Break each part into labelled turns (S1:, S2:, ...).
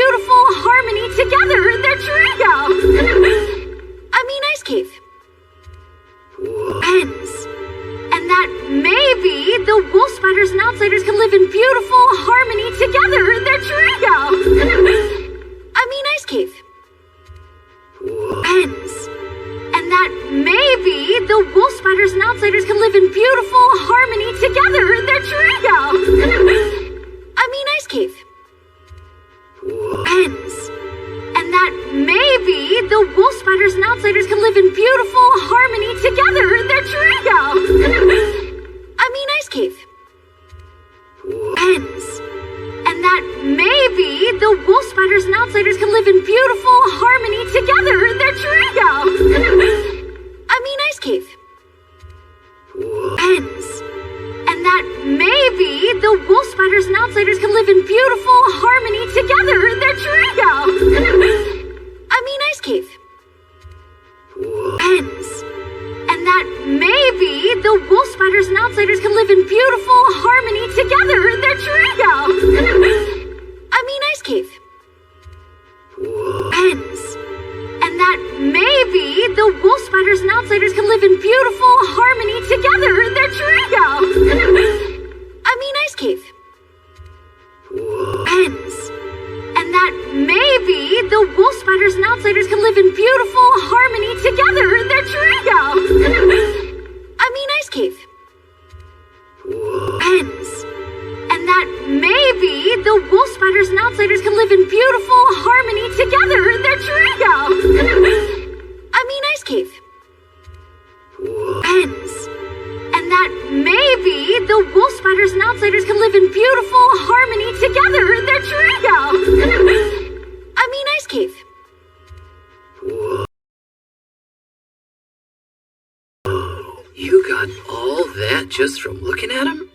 S1: beautiful harmony together. They're trio. I mean ice cave. Hens. And that maybe the wolf spiders and outsiders can live in beautiful harmony together. They're trio. I mean ice cave. Hens. And that maybe the wolf spiders and outsiders can live in beautiful harmony together. They're trio. I mean ice cave. Hens. And that maybe the wolf spiders and outsiders can live in beautiful harmony together. They're trio. I mean ice cave. Hens. And that maybe the wolf spiders and outsiders can live in beautiful harmony together. They're trio. I mean ice cave. Hens. And that maybe the wolf spiders and outsiders can live in beautiful harmony together. They're trio. I mean ice cave. Hens. And that maybe the wolf spiders and outsiders can live in beautiful harmony together. They're trio. I mean ice cave. Hens. And that maybe the wolf spiders and outsiders can live in beautiful harmony together. They're trio. I mean ice cave. Hens. And that maybe the wolf spiders and outsiders can live in beautiful harmony together. They're trio. I mean ice cave. Hens. And that maybe the wolf spiders and outsiders can live in beautiful harmony together. They're trio. I mean ice cave. Hens. And that maybe the wolf spiders and outsiders can live in beautiful harmony together. They're trio. I mean ice cave.
S2: You got all that just from looking at him?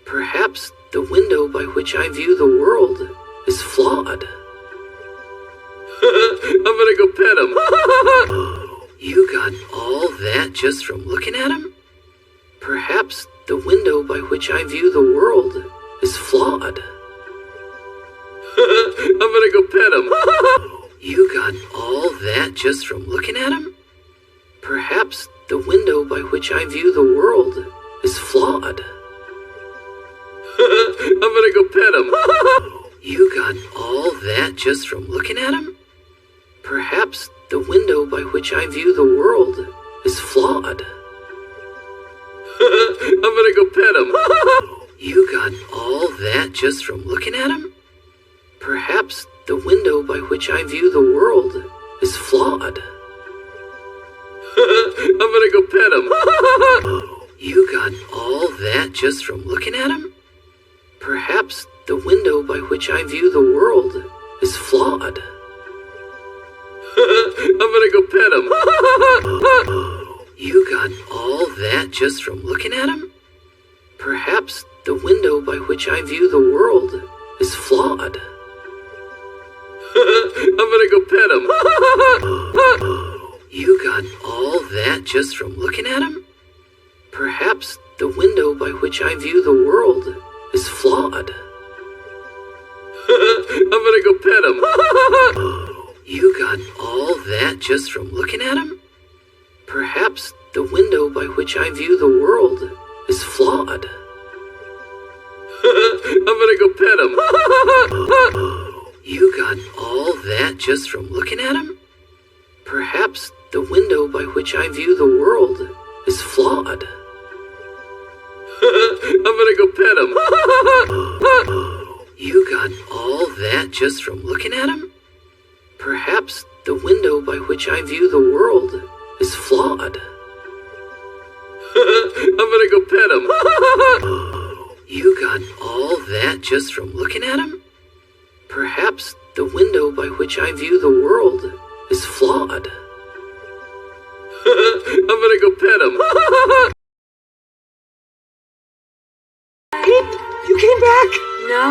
S2: Perhaps the window by which I view the world is flawed. I'm gonna go pet him. You got all that just from looking at him? Perhaps the window by which I view the world is flawed. I'm gonna go pet him. You got all that just from looking at him? Perhaps the window by which I view the world is flawed. I'm gonna go pet him. You got all that just from looking at him? Perhaps the window by which I view the world is flawed. I'm gonna go pet him. You got all that just from looking at him? Perhaps the window by which I view the world is flawed. I'm gonna go pet him. You got all that just from looking at him? Perhaps the window by which I view the world is flawed. I'm gonna go pet him. You got all that just from looking at him? Perhaps the window by which I view the world is flawed. I'm gonna go pet him. You got all that just from looking at him? Perhaps the window by which I view the world is flawed. I'm gonna go pet him. You got all that just from looking at him? Perhaps the window by which I view the world is flawed. I'm gonna go pet him. You got all that just from looking at him? Perhaps the window by which I view the world is flawed. I'm gonna go pet him. You got all that just from looking at him? Perhaps the window by which I view the world is flawed. I'm gonna go pet him. You got all that just from looking at him? Perhaps the window by which I view the world is flawed. I'm gonna go pet him.
S3: Pete, you came back!
S4: No.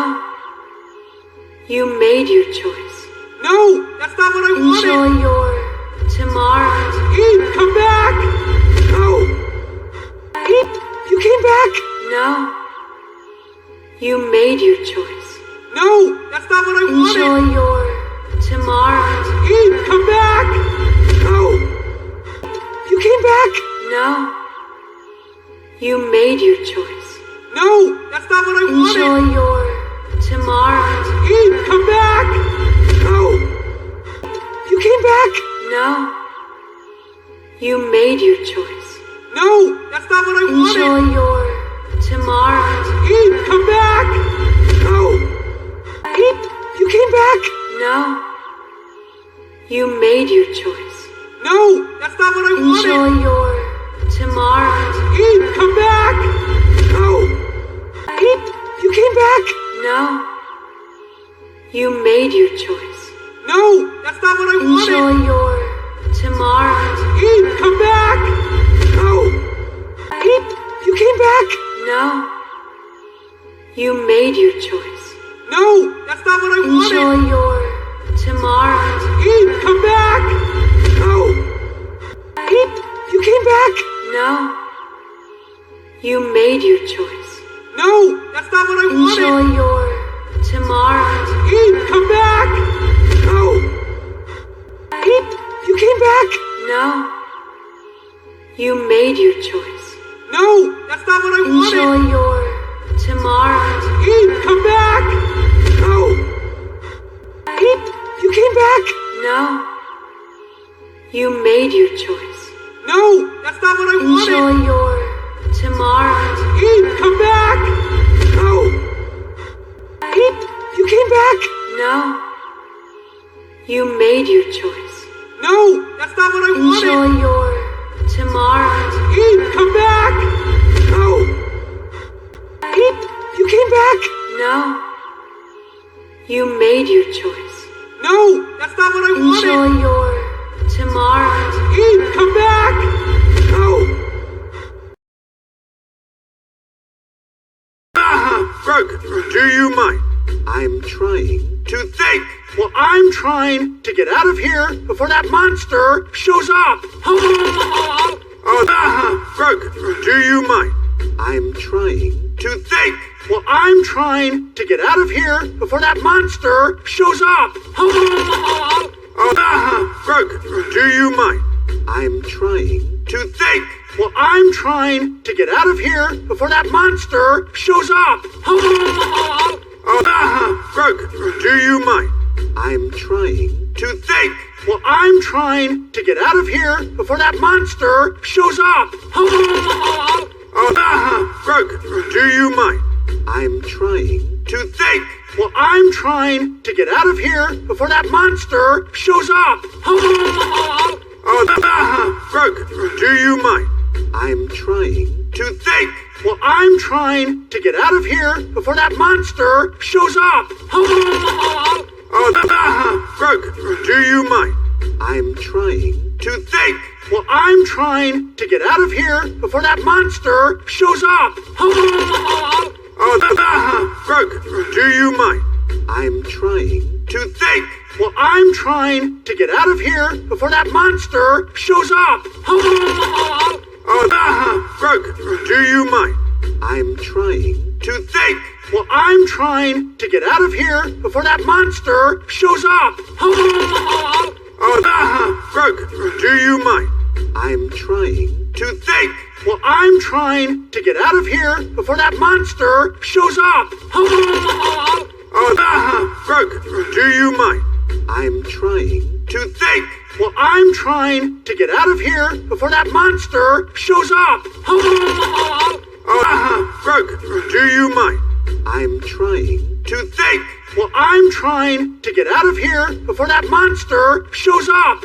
S4: You made your choice.
S3: No, that's not what I wanted!
S4: Enjoy your tomorrow.
S3: Pete, come back! No! Pete, you came back!
S4: No. You made your choice.
S3: No, that's not what I wanted!
S4: Enjoy your
S3: back?
S4: No. You made your choice.
S3: No, that's not what I wanted.
S4: Enjoy your tomorrow.
S3: Eve, come back! No. You came back?
S4: No. You made your choice.
S3: No, that's not what I wanted.
S4: Enjoy your tomorrow.
S3: Eve, come back! No. Eve, you came back?
S4: No. You made your choice.
S3: No, that's not what I wanted.
S4: Enjoy your tomorrow.
S3: Eve, come back! No. Eve, you came back?
S4: No. You made your choice.
S3: No, that's not what I wanted.
S4: Enjoy your tomorrow.
S3: Eve, come back! No. Eve, you came back?
S4: No. You made your choice.
S3: No, that's not what I wanted.
S4: Enjoy your tomorrow.
S3: Eve, come back! No. Eve, you came back?
S4: No. You made your choice.
S3: No, that's not what I wanted.
S4: Enjoy your tomorrow.
S3: Eve, come back! No. Eve, you came back?
S4: No. You made your choice.
S3: No, that's not what I wanted.
S4: Enjoy your tomorrow.
S3: Eve, come back! No. Eve, you came back?
S4: No. You made your choice.
S3: No, that's not what I wanted.
S4: Enjoy your tomorrow.
S3: Eve, come back! No. Eve, you came back?
S4: No. You made your choice.
S3: No, that's not what I wanted.
S4: Enjoy your tomorrow.
S3: Eve, come back! No. Eve, you came back?
S4: No. You made your choice.
S3: No, that's not what I wanted.
S4: Enjoy your tomorrow.
S3: Eve, come back! No. Greg, do you mind? I'm trying to think. Well, I'm trying to get out of here before that monster shows up. Greg, do you mind? I'm trying to think. Well, I'm trying to get out of here before that monster shows up. Greg, do you mind? I'm trying to think. Well, I'm trying to get out of here before that monster shows up. Greg, do you mind? I'm trying to think. Well, I'm trying to get out of here before that monster shows up. Greg, do you mind? I'm trying to think. Well, I'm trying to get out of here before that monster shows up. Greg, do you mind? I'm trying to think. Well, I'm trying to get out of here before that monster shows up. Greg, do you mind? I'm trying to think. Well, I'm trying to get out of here before that monster shows up. Greg, do you mind? I'm trying to think. Well, I'm trying to get out of here before that monster shows up. Greg, do you mind? I'm trying to think. Well, I'm trying to get out of here before that monster shows up. Greg, do you mind? I'm trying to think. Well, I'm trying to get out of here before that monster shows up. Greg, do you mind? I'm trying to think. Well, I'm trying to get out of here before that monster shows up. Greg, do you mind? I'm trying to think. Well, I'm trying to get out of here before that monster shows up.